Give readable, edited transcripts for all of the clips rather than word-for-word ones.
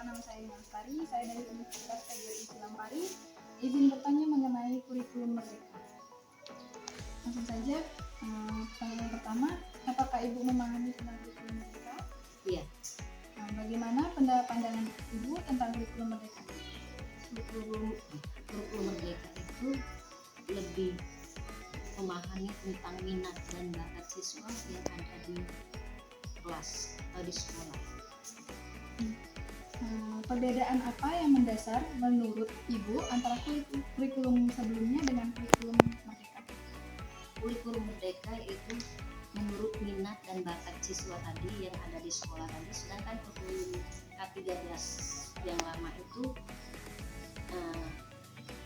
nama saya Lestari, saya dari Universitas KJRI Cilampari. Izin bertanya mengenai kurikulum Merdeka. Langsung saja, pertanyaan pertama, apakah Ibu memahami tentang kurikulum Merdeka? Iya. Bagaimana pandangan Ibu tentang kurikulum Merdeka? Kurikulum Merdeka itu lebih memahami tentang minat dan bakat siswa yang ada di kelas atau di sekolah. Perbedaan apa yang mendasar menurut Ibu antara kurikulum sebelumnya dengan kurikulum Merdeka? Kurikulum Merdeka itu menurut minat dan bakat siswa tadi yang ada di sekolah tadi, sedangkan kurikulum K13 yang lama itu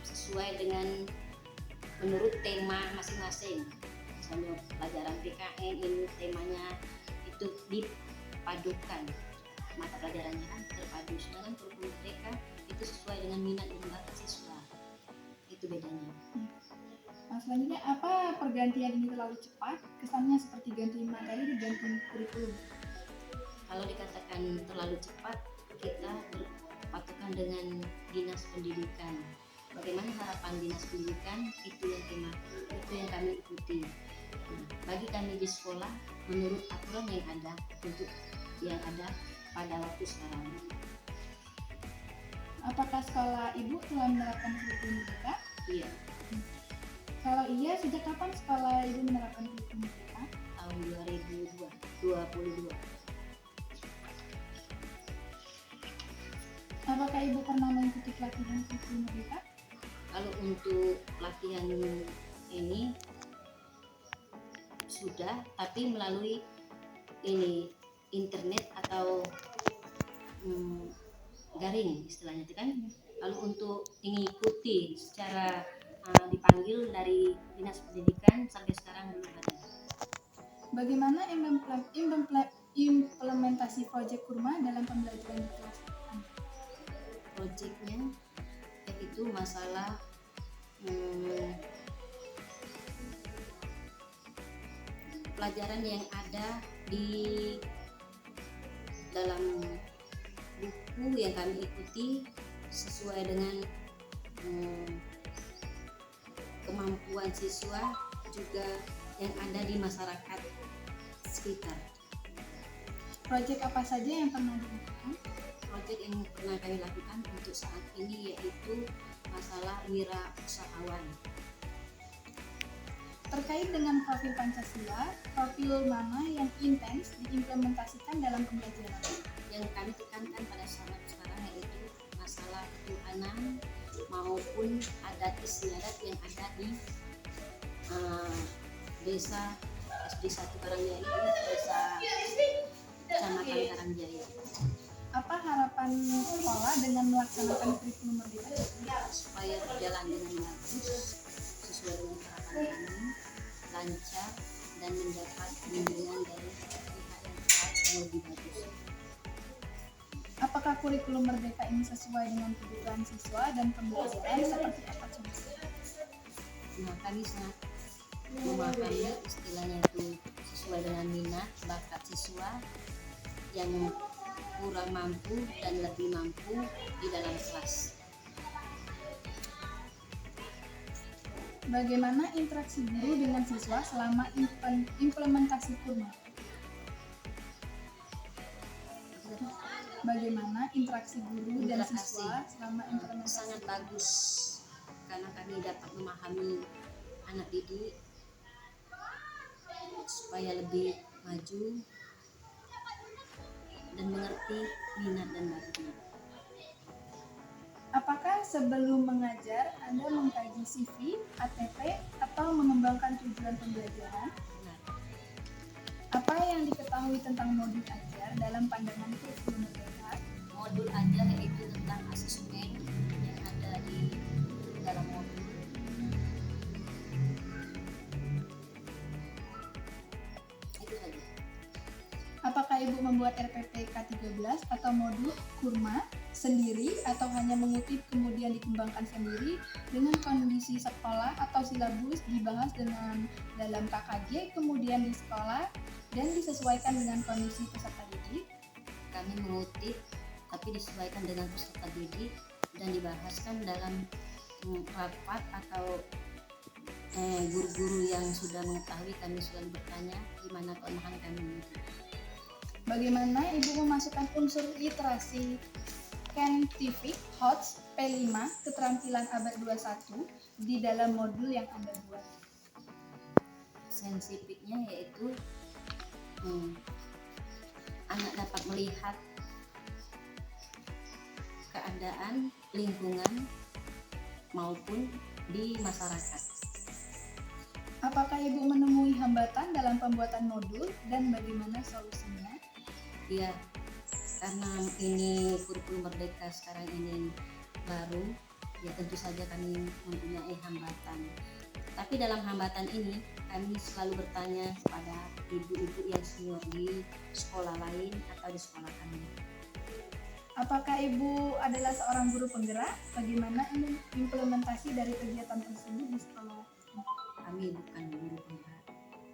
sesuai dengan menurut tema masing-masing. Misalnya pelajaran PKN ini temanya itu dipadukan, mata pelajarannya kan terpadu, sedangkan kurikulum Merdeka itu sesuai dengan minat dan bakat siswa. Itu bedanya. Selanjutnya, apa pergantian ini terlalu cepat? Kesannya seperti ganti materi dan ganti kurikulum. Kalau dikatakan terlalu cepat, kita berpatokan dengan dinas pendidikan. Bagaimana harapan dinas pendidikan, itu yang kami ikuti. Bagi kami di sekolah, menurut aturan yang ada untuk yang ada pada waktu sekarang. Apakah sekolah Ibu telah menerapkan kurikulum Merdeka? Iya. Kalau iya, sejak kapan sekolah Ibu menerapkan kurikulum Merdeka? Tahun 2022. Apakah Ibu pernah mengikuti pelatihan kurikulum Merdeka? Kalau untuk pelatihan ini sudah, tapi melalui ini internet atau garing istilahnya itu kan. Lalu untuk mengikuti secara dipanggil dari dinas pendidikan sampai sekarang belum ada. Bagaimana implementasi proyek Kurma dalam pembelajaran di kelas? Proyeknya yaitu masalah pelajaran yang ada di dalam buku yang kami ikuti sesuai dengan kemampuan siswa juga yang ada di masyarakat sekitar. Proyek apa saja yang pernah dilakukan? Proyek yang pernah kami lakukan untuk saat ini yaitu masalah wirausahawan. Terkait dengan profil Pancasila, profil mana yang intens diimplementasikan dalam pembelajaran? Yang kami tekankan pada saat sekarang yaitu masalah ketuhanan maupun adat istiadat yang ada di desa SD 1 Karangjaya itu, desa Kecamatan Karangjaya. Apa harapan sekolah dengan melaksanakan kurikulum Merdeka? Supaya berjalan dengan bagus sesuai dengan harapan kami, lancar dan mendapat bimbingan dari pihak yang terkait yang lebih bagus. Apakah kurikulum Merdeka ini sesuai dengan kebutuhan siswa dan pembelajaran seperti apa coba? Nah, kami sangat memahami istilahnya itu sesuai dengan minat bakat siswa yang kurang mampu dan lebih mampu di dalam kelas. Bagaimana interaksi guru dengan siswa selama implementasi Kurma? Bagaimana interaksi guru dan siswa selama implementasi? Sangat bagus karena kami dapat memahami anak didik supaya lebih maju dan mengerti minat dan bakatnya. Apakah sebelum mengajar Anda mengkaji CV, ATP, atau mengembangkan tujuan pembelajaran? Benar. Apa yang diketahui tentang modul ajar dalam pandangan kurikulum Merdeka? Modul ajar yaitu tentang asesmen yang ada di dalam modul. Itu saja. Apakah Ibu membuat RPP K13 atau modul Kurma sendiri atau hanya mengutip kemudian dikembangkan sendiri dengan kondisi sekolah atau silabus dibahas dengan dalam KKJ kemudian di sekolah dan disesuaikan dengan kondisi peserta didik? Kami mengutip tapi disesuaikan dengan peserta didik dan dibahaskan dalam rapat atau guru-guru yang sudah mengetahui. Kami selalu bertanya gimana kelemahan kami. Bagaimana Ibu memasukkan unsur literasi scientific HOTS P5 keterampilan abad 21 di dalam modul yang Anda buat? Saintifiknya yaitu anak dapat melihat keadaan lingkungan maupun di masyarakat. Apakah Ibu menemui hambatan dalam pembuatan modul dan bagaimana solusinya? Ya, karena ini kurikulum merdeka sekarang ini baru, ya tentu saja kami mempunyai hambatan. Tapi dalam hambatan ini kami selalu bertanya kepada ibu-ibu yang senior di sekolah lain atau di sekolah kami. Apakah Ibu adalah seorang guru penggerak? Bagaimana implementasi dari kegiatan tersebut di sekolah? Kami bukan guru penggerak.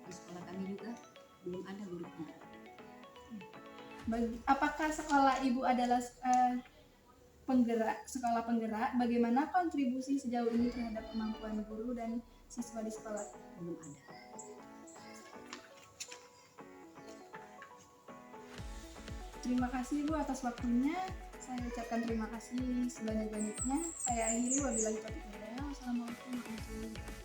Di sekolah kami juga belum ada guru penggerak. Apakah sekolah Ibu adalah sekolah penggerak? Bagaimana kontribusi sejauh ini terhadap kemampuan guru dan siswa di sekolah? Belum ada. Terima kasih Ibu atas waktunya. Saya ucapkan terima kasih sebanyak-banyaknya. Saya akhiri, wabillahi taufiq wal hidayah. Wassalamualaikum warahmatullahi wabarakatuh.